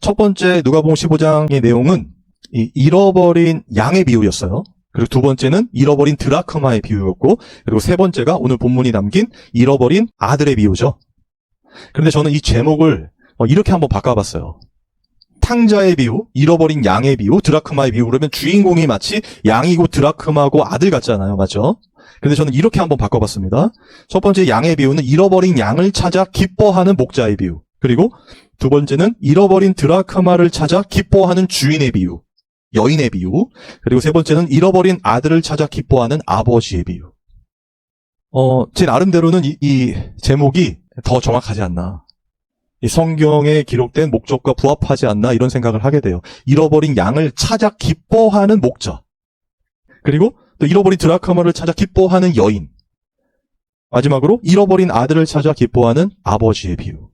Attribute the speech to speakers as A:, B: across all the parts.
A: 첫 번째 누가복음 15장의 내용은 이 잃어버린 양의 비유였어요. 그리고 두 번째는 잃어버린 드라크마의 비유였고, 그리고 세 번째가 오늘 본문이 남긴 잃어버린 아들의 비유죠. 그런데 저는 이 제목을 이렇게 한번 바꿔봤어요. 탕자의 비유, 잃어버린 양의 비유, 드라크마의 비유. 그러면 주인공이 마치 양이고 드라크마고 아들 같잖아요. 맞죠? 근데 저는 이렇게 한번 바꿔봤습니다. 첫 번째 양의 비유는 잃어버린 양을 찾아 기뻐하는 목자의 비유. 그리고 두 번째는 잃어버린 드라크마를 찾아 기뻐하는 주인의 비유, 여인의 비유. 그리고 세 번째는 잃어버린 아들을 찾아 기뻐하는 아버지의 비유. 제 나름대로는 이 제목이 더 정확하지 않나. 이 성경에 기록된 목적과 부합하지 않나 이런 생각을 하게 돼요. 잃어버린 양을 찾아 기뻐하는 목자. 그리고 또 잃어버린 드라크마를 찾아 기뻐하는 여인. 마지막으로 잃어버린 아들을 찾아 기뻐하는 아버지의 비유.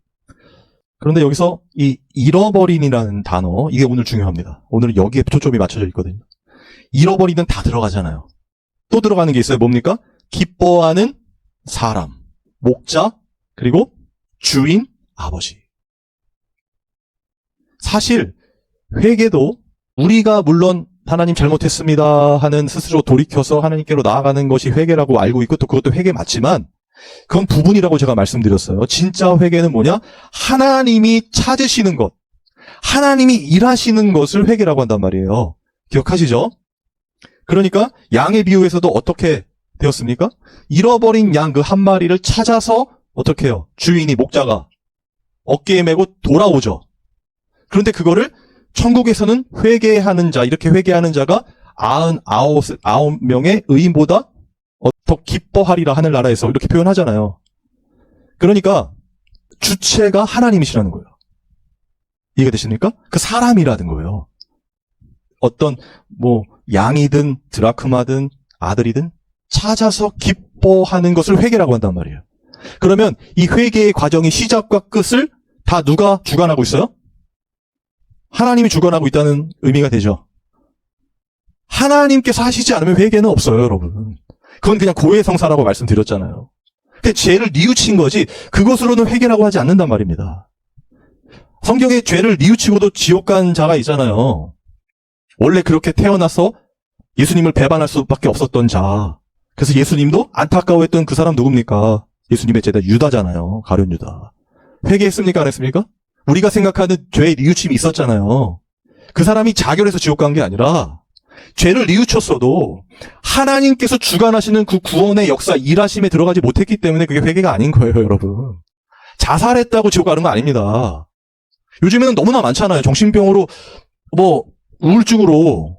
A: 그런데 여기서 이 잃어버린이라는 단어, 이게 오늘 중요합니다. 오늘은 여기에 초점이 맞춰져 있거든요. 잃어버리는 다 들어가잖아요. 또 들어가는 게 있어요. 뭡니까? 기뻐하는 사람, 목자, 그리고 주인, 아버지. 사실 회개도 우리가 물론 하나님 잘못했습니다 하는 스스로 돌이켜서 하나님께로 나아가는 것이 회개라고 알고 있고 또 그것도 회개 맞지만 그건 부분이라고 제가 말씀드렸어요. 진짜 회개는 뭐냐? 하나님이 찾으시는 것, 하나님이 일하시는 것을 회개라고 한단 말이에요. 기억하시죠? 그러니까 양의 비유에서도 어떻게 되었습니까? 잃어버린 양 그 한 마리를 찾아서 어떻게 해요? 주인이, 목자가 어깨에 메고 돌아오죠. 그런데 그거를 천국에서는 회개하는 자, 이렇게 회개하는 자가 99명의 의인보다 더 기뻐하리라 하늘나라에서 이렇게 표현하잖아요. 그러니까 주체가 하나님이시라는 거예요. 이해가 되십니까? 그 사람이라는 거예요. 어떤 양이든 드라크마든 아들이든 찾아서 기뻐하는 것을 회개라고 한단 말이에요. 그러면 이 회개의 과정의 시작과 끝을 다 누가 주관하고 있어요? 하나님이 주관하고 있다는 의미가 되죠. 하나님께서 하시지 않으면 회개는 없어요, 여러분. 그건 그냥 고해성사라고 말씀드렸잖아요. 근데 죄를 뉘우친 거지 그것으로는 회개라고 하지 않는단 말입니다. 성경에 죄를 뉘우치고도 지옥 간 자가 있잖아요. 원래 그렇게 태어나서 예수님을 배반할 수밖에 없었던 자. 그래서 예수님도 안타까워했던 그 사람 누굽니까? 예수님의 제자 유다잖아요. 가룟 유다. 회개했습니까? 안 했습니까? 우리가 생각하는 죄의 뉘우침이 있었잖아요. 그 사람이 자결해서 지옥 간 게 아니라 죄를 뉘우쳤어도 하나님께서 주관하시는 그 구원의 역사, 일하심에 들어가지 못했기 때문에 그게 회개가 아닌 거예요, 여러분. 자살했다고 지옥 가는 거 아닙니다. 요즘에는 너무나 많잖아요. 정신병으로, 우울증으로.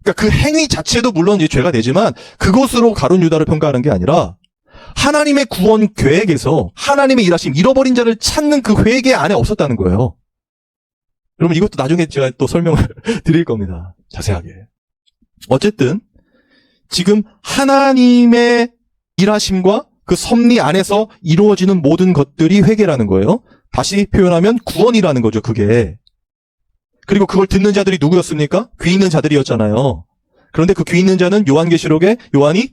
A: 그러니까 그 행위 자체도 물론 이제 죄가 되지만 그것으로 가룟 유다를 평가하는 게 아니라 하나님의 구원 계획에서 하나님의 일하심, 잃어버린 자를 찾는 그 회개 안에 없었다는 거예요. 여러분 이것도 나중에 제가 또 설명을 드릴 겁니다. 자세하게. 어쨌든 지금 하나님의 일하심과 그 섭리 안에서 이루어지는 모든 것들이 회개라는 거예요. 다시 표현하면 구원이라는 거죠, 그게. 그리고 그걸 듣는 자들이 누구였습니까? 귀 있는 자들이었잖아요. 그런데 그 귀 있는 자는 요한계시록에 요한이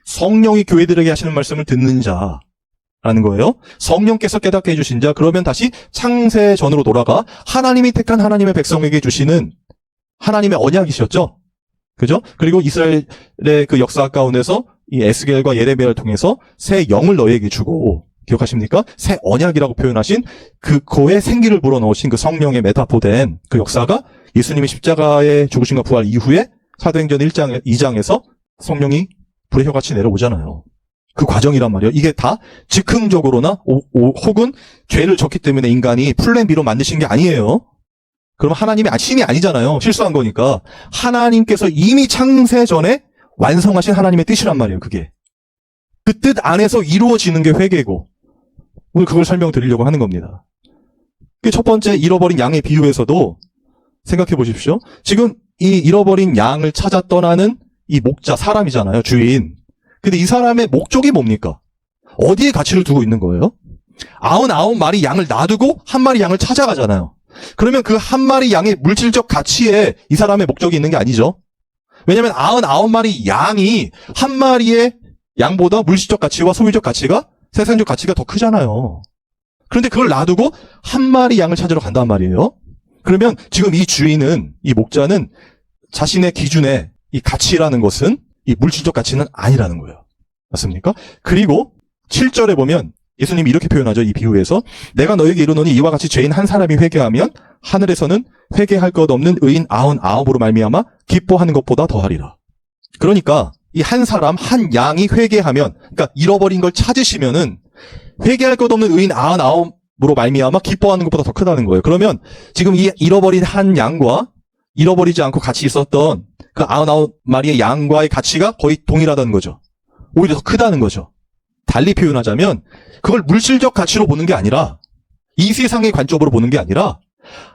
A: 성령이 교회들에게 하시는 말씀을 듣는 자라는 거예요. 성령께서 깨닫게 해주신 자. 그러면 다시 창세 전으로 돌아가 하나님이 택한 하나님의 백성에게 주시는 하나님의 언약이셨죠. 그죠? 그리고 이스라엘의 그 역사 가운데서 이 에스겔과 예레미야를 통해서 새 영을 너희에게 주고, 기억하십니까? 새 언약이라고 표현하신 그거에 생기를 불어넣으신 그 성령의 메타포된 그 역사가 예수님의 십자가의 죽으심과 부활 이후에 사도행전 1장, 2장에서 성령이 불의 혀같이 내려오잖아요. 그 과정이란 말이에요. 이게 다 즉흥적으로나 혹은 죄를 졌기 때문에 인간이 플랜 B로 만드신 게 아니에요. 그럼 하나님의 신이 아니잖아요. 실수한 거니까. 하나님께서 이미 창세 전에 완성하신 하나님의 뜻이란 말이에요. 그게. 그 뜻 안에서 이루어지는 게 회개고 오늘 그걸 설명드리려고 하는 겁니다. 첫 번째 잃어버린 양의 비유에서도 생각해 보십시오. 지금 이 잃어버린 양을 찾아 떠나는 이 목자, 사람이잖아요. 주인. 근데 이 사람의 목적이 뭡니까? 어디에 가치를 두고 있는 거예요? 99마리 양을 놔두고 한 마리 양을 찾아가잖아요. 그러면 그 한 마리 양의 물질적 가치에 이 사람의 목적이 있는 게 아니죠. 왜냐하면 99마리 양이 한 마리의 양보다 물질적 가치와 소유적 가치가, 세상적 가치가 더 크잖아요. 그런데 그걸 놔두고 한 마리 양을 찾으러 간단 말이에요. 그러면 지금 이 주인은, 이 목자는 자신의 기준에 이 가치라는 것은 이 물질적 가치는 아니라는 거예요. 맞습니까? 그리고 7절에 보면 예수님이 이렇게 표현하죠. 이 비유에서 내가 너에게 이르노니 이와 같이 죄인 한 사람이 회개하면 하늘에서는 회개할 것 없는 의인 99으로 말미암아 기뻐하는 것보다 더하리라. 그러니까 이 한 사람, 한 양이 회개하면, 그러니까 잃어버린 걸 찾으시면은 회개할 것 없는 의인 99으로 말미암아 기뻐하는 것보다 더 크다는 거예요. 그러면 지금 이 잃어버린 한 양과 잃어버리지 않고 같이 있었던 그 99마리의 양과의 가치가 거의 동일하다는 거죠. 오히려 더 크다는 거죠. 달리 표현하자면 그걸 물질적 가치로 보는 게 아니라, 이 세상의 관점으로 보는 게 아니라,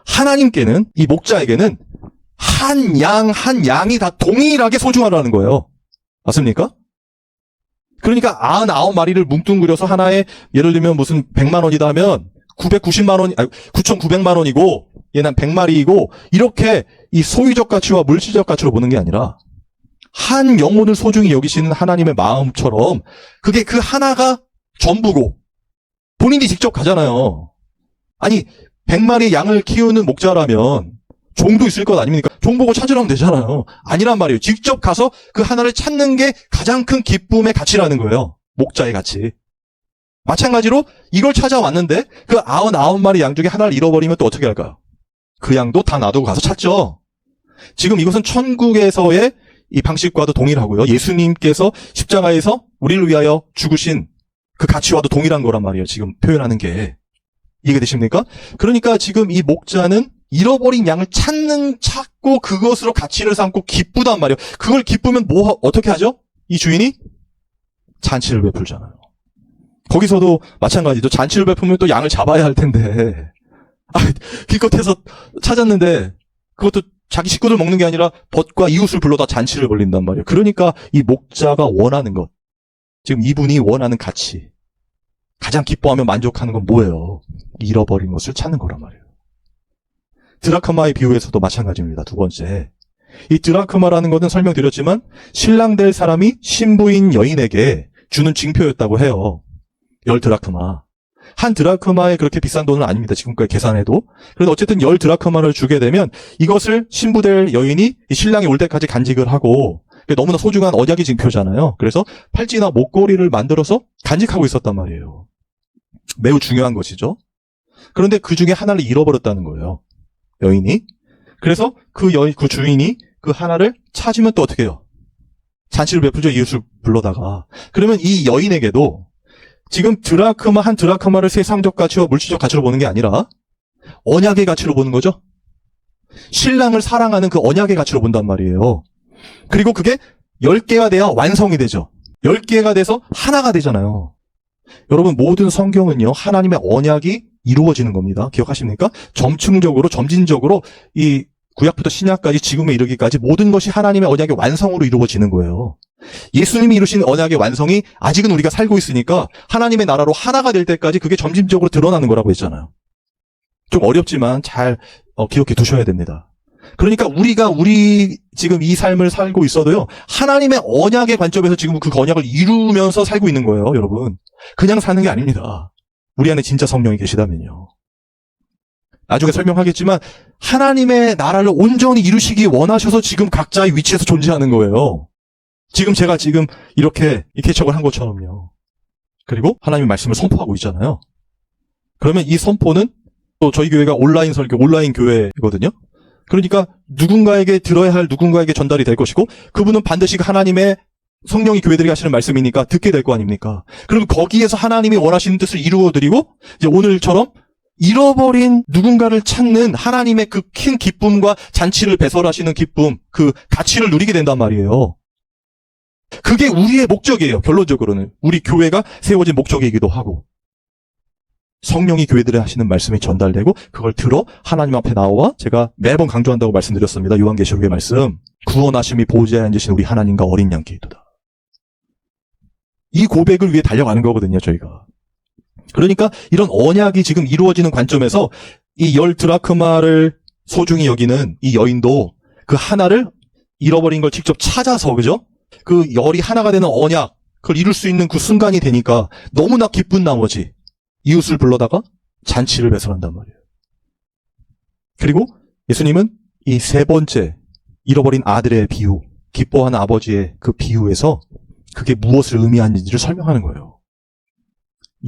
A: 하나님께는, 이 목자에게는 한 양이 다 동일하게 소중하다는 거예요. 맞습니까? 그러니까 99마리를 뭉뚱그려서 하나에 예를 들면 무슨 100만 원이다 하면 990만 원, 9,900만 원이고 얘는 100마리이고 이렇게 이 소유적 가치와 물질적 가치로 보는 게 아니라 한 영혼을 소중히 여기시는 하나님의 마음처럼 그게 그 하나가 전부고 본인이 직접 가잖아요. 아니 100마리 양을 키우는 목자라면 종도 있을 것 아닙니까? 종 보고 찾으라면 되잖아요. 아니란 말이에요. 직접 가서 그 하나를 찾는 게 가장 큰 기쁨의 가치라는 거예요. 목자의 가치. 마찬가지로 이걸 찾아왔는데 그 99마리 양 중에 하나를 잃어버리면 또 어떻게 할까요? 그 양도 다 놔두고 가서 찾죠. 지금 이것은 천국에서의 이 방식과도 동일하고요. 예수님께서 십자가에서 우리를 위하여 죽으신 그 가치와도 동일한 거란 말이에요. 지금 표현하는 게. 이해가 되십니까? 그러니까 지금 이 목자는 잃어버린 양을 찾고 그것으로 가치를 삼고 기쁘단 말이에요. 그걸 기쁘면 어떻게 하죠? 이 주인이 잔치를 베풀잖아요. 거기서도 마찬가지죠. 잔치를 베풀면 또 양을 잡아야 할 텐데. 기껏해서 찾았는데 그것도 자기 식구들 먹는 게 아니라 벗과 이웃을 불러다 잔치를 벌린단 말이에요. 그러니까 이 목자가 원하는 것, 지금 이분이 원하는 가치, 가장 기뻐하며 만족하는 건 뭐예요? 잃어버린 것을 찾는 거란 말이에요. 드라크마의 비유에서도 마찬가지입니다. 두 번째. 이 드라크마라는 것은 설명드렸지만 신랑 될 사람이 신부인 여인에게 주는 징표였다고 해요. 10드라크마. 한 드라크마에 그렇게 비싼 돈은 아닙니다. 지금까지 계산해도. 그래서 어쨌든 10드라크마를 주게 되면 이것을 신부될 여인이 신랑이 올 때까지 간직을 하고, 너무나 소중한 언약의 징표잖아요. 그래서 팔찌나 목걸이를 만들어서 간직하고 있었단 말이에요. 매우 중요한 것이죠. 그런데 그 중에 하나를 잃어버렸다는 거예요. 여인이. 그래서 그 주인이 그 하나를 찾으면 또 어떻게 해요? 잔치를 베풀죠. 이웃을 불러다가. 그러면 이 여인에게도 지금 한 드라크마를 세상적 가치와 물질적 가치로 보는 게 아니라 언약의 가치로 보는 거죠. 신랑을 사랑하는 그 언약의 가치로 본단 말이에요. 그리고 그게 10개가 돼야 완성이 되죠. 10개가 돼서 하나가 되잖아요. 여러분, 모든 성경은요, 하나님의 언약이 이루어지는 겁니다. 기억하십니까? 점진적으로 이 구약부터 신약까지 지금에 이르기까지 모든 것이 하나님의 언약의 완성으로 이루어지는 거예요. 예수님이 이루신 언약의 완성이 아직은 우리가 살고 있으니까 하나님의 나라로 하나가 될 때까지 그게 점진적으로 드러나는 거라고 했잖아요. 좀 어렵지만 잘 기억해 두셔야 됩니다. 그러니까 우리 지금 이 삶을 살고 있어도요, 하나님의 언약의 관점에서 지금 그 언약을 이루면서 살고 있는 거예요, 여러분. 그냥 사는 게 아닙니다. 우리 안에 진짜 성령이 계시다면요. 나중에 설명하겠지만 하나님의 나라를 온전히 이루시기 원하셔서 지금 각자의 위치에서 존재하는 거예요. 지금 제가 이렇게 이 개척을 한 것처럼요. 그리고 하나님의 말씀을 선포하고 있잖아요. 그러면 이 선포는 또 저희 교회가 온라인 설교, 온라인 교회거든요. 그러니까 누군가에게 들어야 할 누군가에게 전달이 될 것이고, 그분은 반드시 하나님의 성령이 교회들에게 하시는 말씀이니까 듣게 될 거 아닙니까? 그리고 거기에서 하나님이 원하시는 뜻을 이루어드리고, 이제 오늘처럼 잃어버린 누군가를 찾는 하나님의 그 큰 기쁨과 잔치를 배설하시는 기쁨, 그 가치를 누리게 된단 말이에요. 그게 우리의 목적이에요. 결론적으로는 우리 교회가 세워진 목적이기도 하고, 성령이 교회들에 하시는 말씀이 전달되고 그걸 들어 하나님 앞에 나와 제가 매번 강조한다고 말씀드렸습니다. 요한계시록의 말씀, 구원하심이 보좌에 앉으신 우리 하나님과 어린 양께 있도다. 이 고백을 위해 달려가는 거거든요, 저희가. 그러니까 이런 언약이 지금 이루어지는 관점에서 이 10드라크마를 소중히 여기는 이 여인도 그 하나를 잃어버린 걸 직접 찾아서, 그죠? 그 열이 하나가 되는 언약, 그걸 이룰 수 있는 그 순간이 되니까 너무나 기쁜 나머지 이웃을 불러다가 잔치를 배설한단 말이에요. 그리고 예수님은 이 세 번째 잃어버린 아들의 비유, 기뻐하는 아버지의 그 비유에서 그게 무엇을 의미하는지를 설명하는 거예요.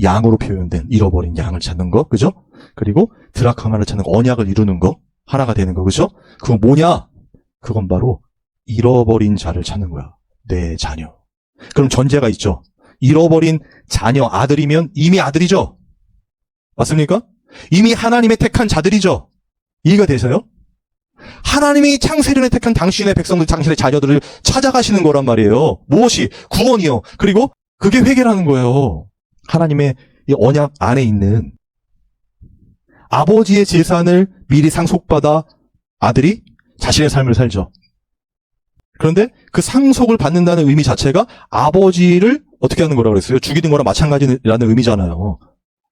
A: 양으로 표현된 잃어버린 양을 찾는 거, 그죠? 그리고 드라크마를 찾는 거, 언약을 이루는 거, 하나가 되는 거, 그죠? 그건 뭐냐? 그건 바로 잃어버린 자를 찾는 거야. 내 자녀. 그럼 전제가 있죠. 잃어버린 자녀, 아들이면 이미 아들이죠? 맞습니까? 이미 하나님의 택한 자들이죠? 이해가 되세요? 하나님이 창세전에 택한 당신의 백성들, 당신의 자녀들을 찾아가시는 거란 말이에요. 무엇이? 구원이요. 그리고 그게 회개라는 거예요. 하나님의 이 언약 안에 있는 아버지의 재산을 미리 상속받아 아들이 자신의 삶을 살죠. 그런데 그 상속을 받는다는 의미 자체가 아버지를 어떻게 하는 거라고 그랬어요? 죽이는 거랑 마찬가지라는 의미잖아요.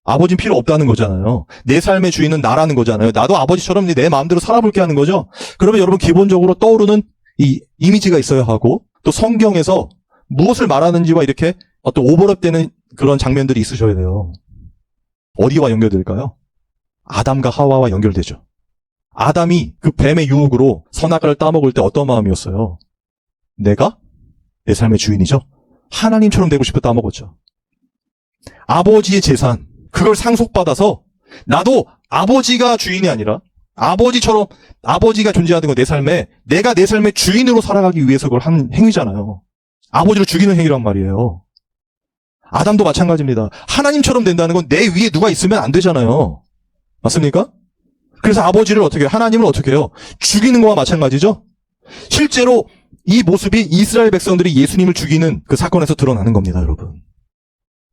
A: 아버지는 필요 없다는 거잖아요. 내 삶의 주인은 나라는 거잖아요. 나도 아버지처럼 내 마음대로 살아볼게 하는 거죠. 그러면 여러분 기본적으로 떠오르는 이 이미지가 있어야 하고 또 성경에서 무엇을 말하는지와 이렇게 어떤 오버랩되는 그런 장면들이 있으셔야 돼요. 어디와 연결될까요? 아담과 하와와 연결되죠. 아담이 그 뱀의 유혹으로 선악과를 따먹을 때 어떤 마음이었어요? 내가 내 삶의 주인이죠. 하나님처럼 되고 싶어 따먹었죠. 아버지의 재산, 그걸 상속받아서 나도 아버지가 주인이 아니라 아버지처럼 아버지가 존재하는 거 내 삶에 내가 내 삶의 주인으로 살아가기 위해서 그걸 한 행위잖아요. 아버지를 죽이는 행위란 말이에요. 아담도 마찬가지입니다. 하나님처럼 된다는 건 내 위에 누가 있으면 안 되잖아요. 맞습니까? 그래서 아버지를 어떻게 해요? 하나님을 어떻게 해요? 죽이는 거와 마찬가지죠? 실제로 이 모습이 이스라엘 백성들이 예수님을 죽이는 그 사건에서 드러나는 겁니다, 여러분.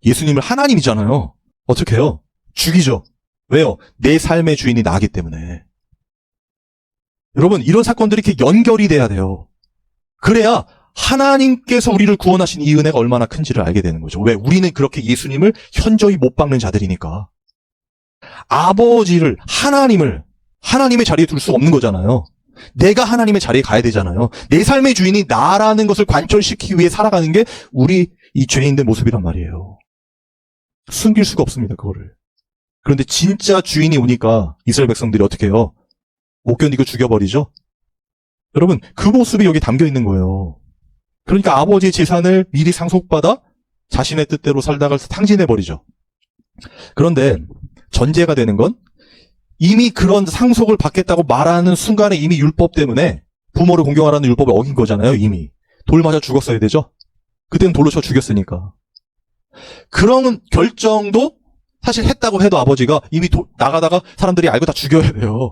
A: 예수님을 하나님이잖아요. 어떻게 해요? 죽이죠. 왜요? 내 삶의 주인이 나기 때문에. 여러분, 이런 사건들이 이렇게 연결이 돼야 돼요. 그래야 하나님께서 우리를 구원하신 이 은혜가 얼마나 큰지를 알게 되는 거죠. 왜? 우리는 그렇게 예수님을 현저히 못 박는 자들이니까. 아버지를, 하나님의 자리에 둘 수 없는 거잖아요. 내가 하나님의 자리에 가야 되잖아요. 내 삶의 주인이 나라는 것을 관철시키기 위해 살아가는 게 우리 이 죄인들 모습이란 말이에요. 숨길 수가 없습니다, 그거를. 그런데 진짜 주인이 오니까 이스라엘 백성들이 어떻게 해요? 못 견디고 죽여버리죠? 여러분, 그 모습이 여기 담겨 있는 거예요. 그러니까 아버지의 재산을 미리 상속받아 자신의 뜻대로 살다가 탕진해버리죠. 그런데 전제가 되는 건 이미 그런 상속을 받겠다고 말하는 순간에 이미 율법 때문에 부모를 공경하라는 율법을 어긴 거잖아요, 이미. 돌 맞아 죽었어야 되죠? 그때는 돌로 쳐 죽였으니까. 그런 결정도 사실 했다고 해도 아버지가 이미 나가다가 사람들이 알고 다 죽여야 돼요.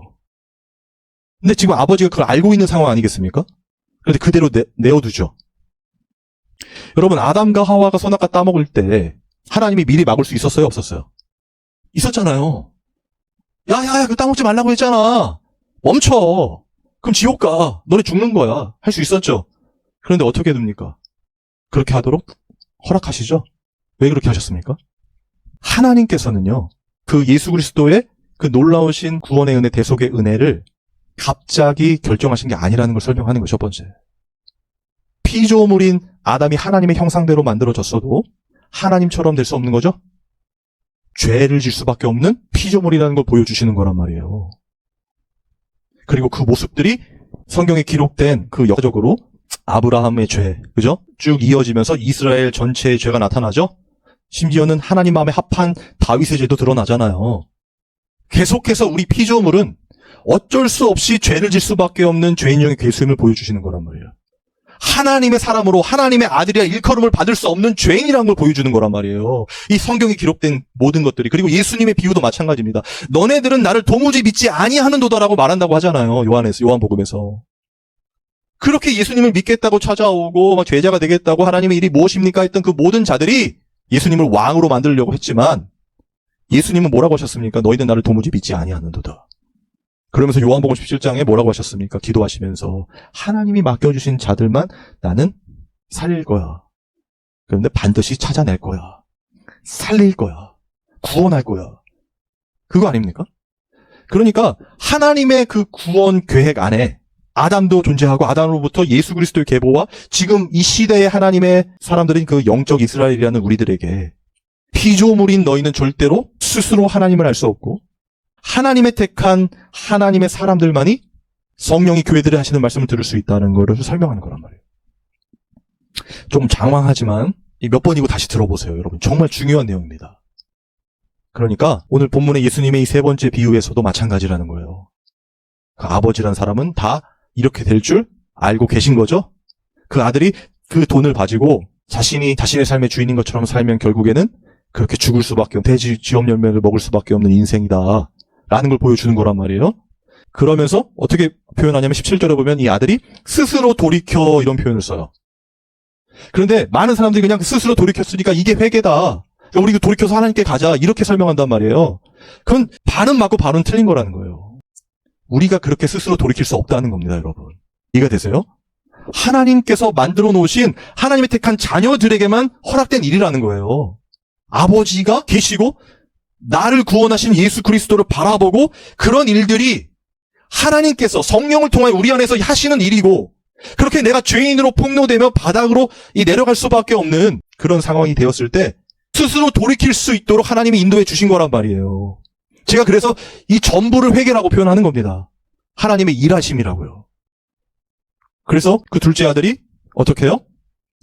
A: 근데 지금 아버지가 그걸 알고 있는 상황 아니겠습니까? 그런데 그대로 내어두죠. 여러분, 아담과 하와가 선악과 따먹을 때 하나님이 미리 막을 수 있었어요, 없었어요? 있었잖아요. 야야야, 그거 따먹지 말라고 했잖아. 멈춰. 그럼 지옥 가. 너네 죽는 거야. 할 수 있었죠. 그런데 어떻게 됩니까? 그렇게 하도록 허락하시죠? 왜 그렇게 하셨습니까? 하나님께서는요, 그 예수 그리스도의 그 놀라우신 구원의 은혜, 대속의 은혜를 갑자기 결정하신 게 아니라는 걸 설명하는 거죠, 첫 번째. 피조물인 아담이 하나님의 형상대로 만들어졌어도 하나님처럼 될 수 없는 거죠? 죄를 질 수밖에 없는 피조물이라는 걸 보여주시는 거란 말이에요. 그리고 그 모습들이 성경에 기록된 그 역사적으로 아브라함의 죄, 그죠? 쭉 이어지면서 이스라엘 전체의 죄가 나타나죠? 심지어는 하나님 마음에 합한 다윗의 죄도 드러나잖아요. 계속해서 우리 피조물은 어쩔 수 없이 죄를 질 수밖에 없는 죄인형의 괴수임을 보여주시는 거란 말이에요. 하나님의 사람으로 하나님의 아들이야 일컬음을 받을 수 없는 죄인이라는 걸 보여주는 거란 말이에요. 이 성경에 기록된 모든 것들이. 그리고 예수님의 비유도 마찬가지입니다. 너네들은 나를 도무지 믿지 아니하는도다라고 말한다고 하잖아요. 요한복음에서. 그렇게 예수님을 믿겠다고 찾아오고 막 제자가 되겠다고 하나님의 일이 무엇입니까 했던 그 모든 자들이 예수님을 왕으로 만들려고 했지만 예수님은 뭐라고 하셨습니까? 너희는 나를 도무지 믿지 아니하는도다. 그러면서 요한복음 17장에 뭐라고 하셨습니까? 기도하시면서 하나님이 맡겨주신 자들만 나는 살릴 거야. 그런데 반드시 찾아낼 거야. 살릴 거야. 구원할 거야. 그거 아닙니까? 그러니까 하나님의 그 구원 계획 안에 아담도 존재하고 아담으로부터 예수 그리스도의 계보와 지금 이 시대의 하나님의 사람들인 그 영적 이스라엘이라는 우리들에게 피조물인 너희는 절대로 스스로 하나님을 알 수 없고 하나님의 택한 하나님의 사람들만이 성령이 교회들이 하시는 말씀을 들을 수 있다는 것을 설명하는 거란 말이에요. 좀 장황하지만 몇 번이고 다시 들어보세요, 여러분. 정말 중요한 내용입니다. 그러니까 오늘 본문의 예수님의 이 세 번째 비유에서도 마찬가지라는 거예요. 그 아버지란 사람은 다 이렇게 될 줄 알고 계신 거죠. 그 아들이 그 돈을 가지고 자신이 자신의 삶의 주인인 것처럼 살면 결국에는 그렇게 죽을 수밖에 돼지 쥐업 열매를 먹을 수밖에 없는 인생이다 라는 걸 보여주는 거란 말이에요. 그러면서 어떻게 표현하냐면 17절에 보면 이 아들이 스스로 돌이켜 이런 표현을 써요. 그런데 많은 사람들이 그냥 스스로 돌이켰으니까 이게 회개다, 우리 돌이켜서 하나님께 가자 이렇게 설명한단 말이에요. 그건 반은 맞고 반은 틀린 거라는 거예요. 우리가 그렇게 스스로 돌이킬 수 없다는 겁니다, 여러분. 이해가 되세요? 하나님께서 만들어 놓으신 하나님의 택한 자녀들에게만 허락된 일이라는 거예요. 아버지가 계시고 나를 구원하신 예수 그리스도를 바라보고 그런 일들이 하나님께서 성령을 통해 우리 안에서 하시는 일이고, 그렇게 내가 죄인으로 폭로되며 바닥으로 내려갈 수밖에 없는 그런 상황이 되었을 때 스스로 돌이킬 수 있도록 하나님이 인도해 주신 거란 말이에요. 제가 그래서 이 전부를 회개라고 표현하는 겁니다. 하나님의 일하심이라고요. 그래서 그 둘째 아들이 어떻게 해요?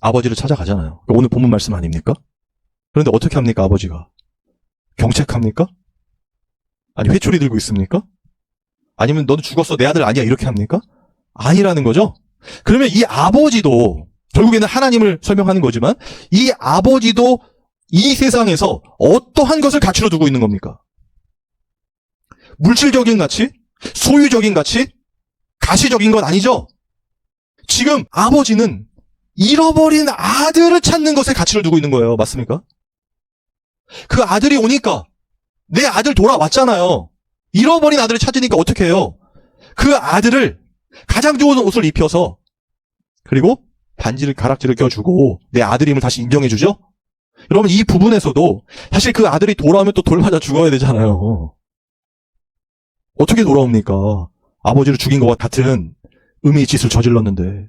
A: 아버지를 찾아가잖아요. 오늘 본문 말씀 아닙니까? 그런데 어떻게 합니까, 아버지가? 경책합니까? 아니, 회초리 들고 있습니까? 아니면 너는 죽었어, 내 아들 아니야, 이렇게 합니까? 아니라는 거죠. 그러면 이 아버지도 결국에는 하나님을 설명하는 거지만 이 아버지도 이 세상에서 어떠한 것을 가치로 두고 있는 겁니까? 물질적인 가치? 소유적인 가치? 가시적인 건 아니죠? 지금 아버지는 잃어버린 아들을 찾는 것에 가치를 두고 있는 거예요. 맞습니까? 그 아들이 오니까 내 아들 돌아왔잖아요. 잃어버린 아들을 찾으니까 어떻게 해요? 그 아들을 가장 좋은 옷을 입혀서 그리고 반지를 가락지를 껴주고 내 아들임을 다시 인정해주죠? 여러분, 이 부분에서도 사실 그 아들이 돌아오면 또 돌맞아 죽어야 되잖아요. 어떻게 돌아옵니까? 아버지를 죽인 것과 같은 의미의 짓을 저질렀는데.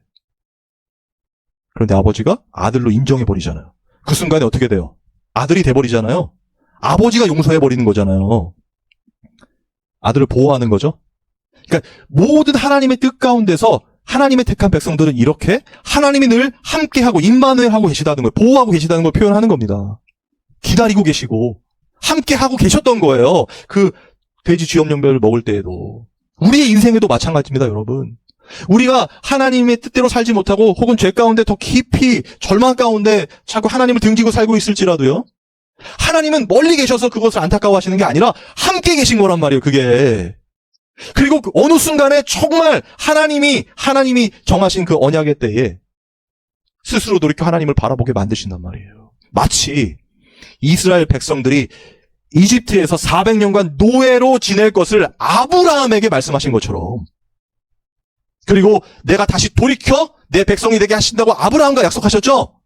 A: 그런데 아버지가 아들로 인정해버리잖아요. 그 순간에 어떻게 돼요? 아들이 돼버리잖아요. 아버지가 용서해버리는 거잖아요. 아들을 보호하는 거죠. 그러니까 모든 하나님의 뜻 가운데서 하나님의 택한 백성들은 이렇게 하나님이 늘 함께하고 임마누엘하고 계시다는 걸, 보호하고 계시다는 걸 표현하는 겁니다. 기다리고 계시고 함께하고 계셨던 거예요. 그 돼지 쥐염염배를 먹을 때에도. 우리의 인생에도 마찬가지입니다, 여러분. 우리가 하나님의 뜻대로 살지 못하고 혹은 죄 가운데 더 깊이 절망 가운데 자꾸 하나님을 등지고 살고 있을지라도요, 하나님은 멀리 계셔서 그것을 안타까워하시는 게 아니라 함께 계신 거란 말이에요, 그게. 그리고 그 어느 순간에 정말 하나님이 정하신 그 언약의 때에 스스로 돌이켜 하나님을 바라보게 만드신단 말이에요. 마치 이스라엘 백성들이 이집트에서 400년간 노예로 지낼 것을 아브라함에게 말씀하신 것처럼, 그리고 내가 다시 돌이켜 내 백성이 되게 하신다고 아브라함과 약속하셨죠?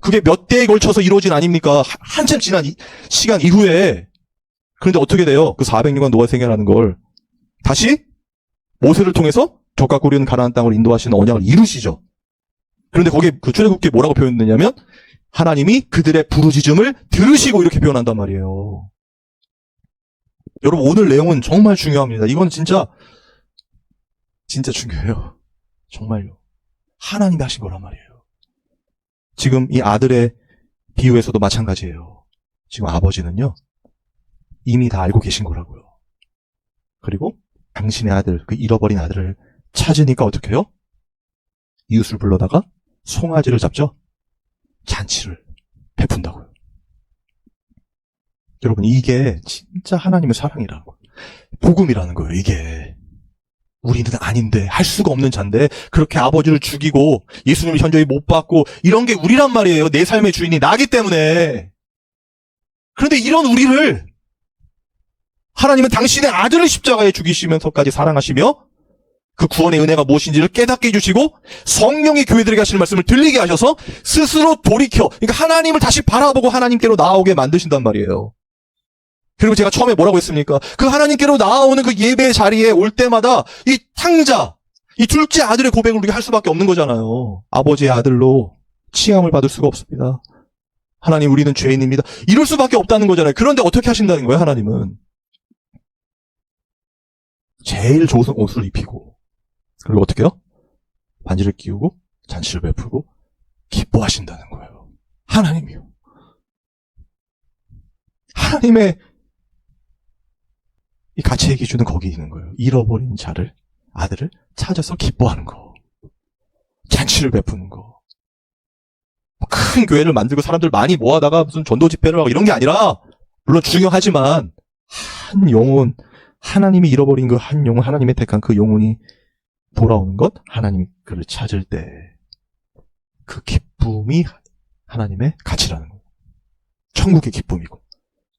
A: 그게 몇 대에 걸쳐서 이루어진 아닙니까? 한참 지난 시간 이후에. 그런데 어떻게 돼요? 그 400년간 노예 생활하는 걸 다시 모세를 통해서 적과 꿀이는 가나안 땅으로 인도하시는 언약을 이루시죠. 그런데 거기에 그 출애굽기에 뭐라고 표현되냐면 하나님이 그들의 부르짖음을 들으시고 이렇게 표현한단 말이에요. 여러분, 오늘 내용은 정말 중요합니다. 이건 진짜 중요해요. 정말요. 하나님이 하신 거란 말이에요. 지금 이 아들의 비유에서도 마찬가지예요. 지금 아버지는요, 이미 다 알고 계신 거라고요. 그리고 당신의 아들, 그 잃어버린 아들을 찾으니까 어떻게 해요? 이웃을 불러다가 송아지를 잡죠? 잔치를 베푼다고요. 여러분, 이게 진짜 하나님의 사랑이라는 거예요. 복음이라는 거예요, 이게. 우리는 아닌데, 할 수가 없는 잔데 그렇게 아버지를 죽이고 예수님을 현저히 못 받고 이런 게 우리란 말이에요. 내 삶의 주인이 나기 때문에. 그런데 이런 우리를 하나님은 당신의 아들을 십자가에 죽이시면서까지 사랑하시며 그 구원의 은혜가 무엇인지를 깨닫게 해주시고 성령이 교회들에게 하시는 말씀을 들리게 하셔서 스스로 돌이켜, 그러니까 하나님을 다시 바라보고 하나님께로 나아오게 만드신단 말이에요. 그리고 제가 처음에 뭐라고 했습니까? 그 하나님께로 나아오는 그 예배 자리에 올 때마다 이 탕자, 이 둘째 아들의 고백을 우리가 할 수밖에 없는 거잖아요. 아버지의 아들로 칭함을 받을 수가 없습니다. 하나님, 우리는 죄인입니다. 이럴 수밖에 없다는 거잖아요. 그런데 어떻게 하신다는 거예요, 하나님은? 제일 좋은 옷을 입히고, 그리고 어떻게 해요? 반지를 끼우고 잔치를 베풀고 기뻐하신다는 거예요. 하나님이요. 하나님의 이 가치의 기준은 거기 있는 거예요. 잃어버린 아들을 찾아서 기뻐하는 거. 잔치를 베푸는 거. 큰 교회를 만들고 사람들 많이 모아다가 무슨 전도 집회를 하고 이런 게 아니라, 물론 중요하지만, 한 영혼, 하나님이 잃어버린 그 한 영혼, 하나님의 택한 그 영혼이 돌아오는 것, 하나님이 그를 찾을 때, 그 기쁨이 하나님의 가치라는 거예요. 천국의 기쁨이고.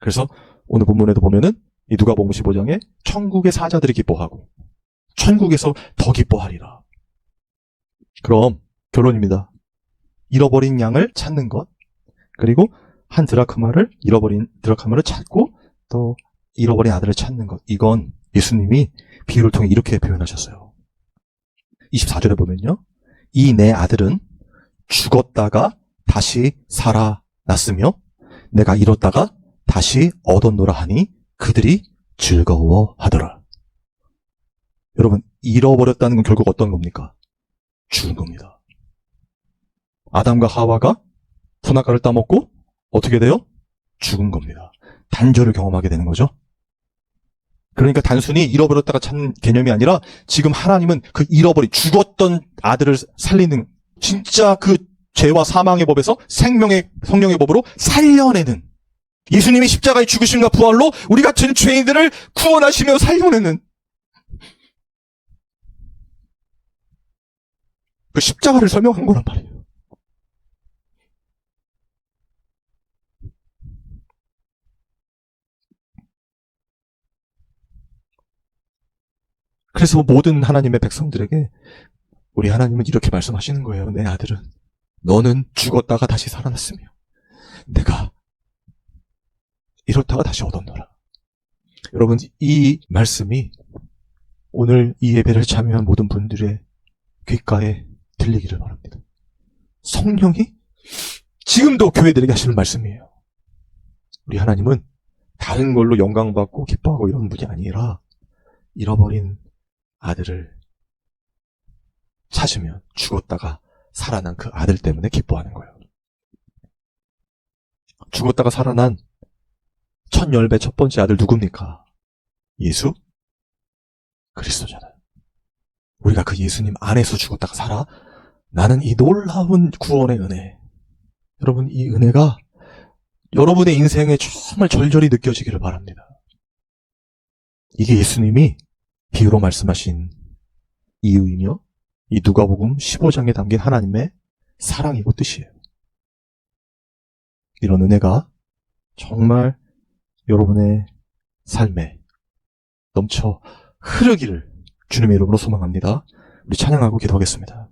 A: 그래서 오늘 본문에도 보면은, 이 누가복음 15장에 천국의 사자들이 기뻐하고, 천국에서 더 기뻐하리라. 그럼, 결론입니다. 잃어버린 양을 찾는 것, 그리고 잃어버린 드라크마를 찾고, 또 잃어버린 아들을 찾는 것. 이건 예수님이 비유를 통해 이렇게 표현하셨어요. 24절에 보면요. 이 내 아들은 죽었다가 다시 살아났으며 내가 잃었다가 다시 얻었노라 하니 그들이 즐거워하더라. 여러분, 잃어버렸다는 건 결국 어떤 겁니까? 죽은 겁니다. 아담과 하와가 선악과를 따먹고 어떻게 돼요? 죽은 겁니다. 단절을 경험하게 되는 거죠. 그러니까 단순히 잃어버렸다가 찾는 개념이 아니라 지금 하나님은 그 죽었던 아들을 살리는, 진짜 그 죄와 사망의 법에서 생명의 성령의 법으로 살려내는, 예수님이 십자가의 죽으심과 부활로 우리 같은 죄인들을 구원하시며 살려내는 그 십자가를 설명한 거란 말이에요. 그래서 모든 하나님의 백성들에게 우리 하나님은 이렇게 말씀하시는 거예요. 내 아들은 너는 죽었다가 다시 살아났으며 내가 잃었다가 다시 얻었노라. 여러분, 이 말씀이 오늘 이 예배를 참여한 모든 분들의 귓가에 들리기를 바랍니다. 성령이 지금도 교회들에게 하시는 말씀이에요. 우리 하나님은 다른 걸로 영광받고 기뻐하고 이런 분이 아니라 잃어버린 아들을 찾으면 죽었다가 살아난 그 아들 때문에 기뻐하는 거예요. 죽었다가 살아난 첫 열배 첫 번째 아들 누굽니까? 예수 그리스도잖아요. 우리가 그 예수님 안에서 죽었다가 살아 나는 이 놀라운 구원의 은혜, 여러분, 이 은혜가 여러분의 인생에 정말 절절히 느껴지기를 바랍니다. 이게 예수님이 비유로 말씀하신 이유이며 이 누가복음 15장에 담긴 하나님의 사랑이고 뜻이에요. 이런 은혜가 정말 여러분의 삶에 넘쳐 흐르기를 주님의 이름으로 소망합니다. 우리 찬양하고 기도하겠습니다.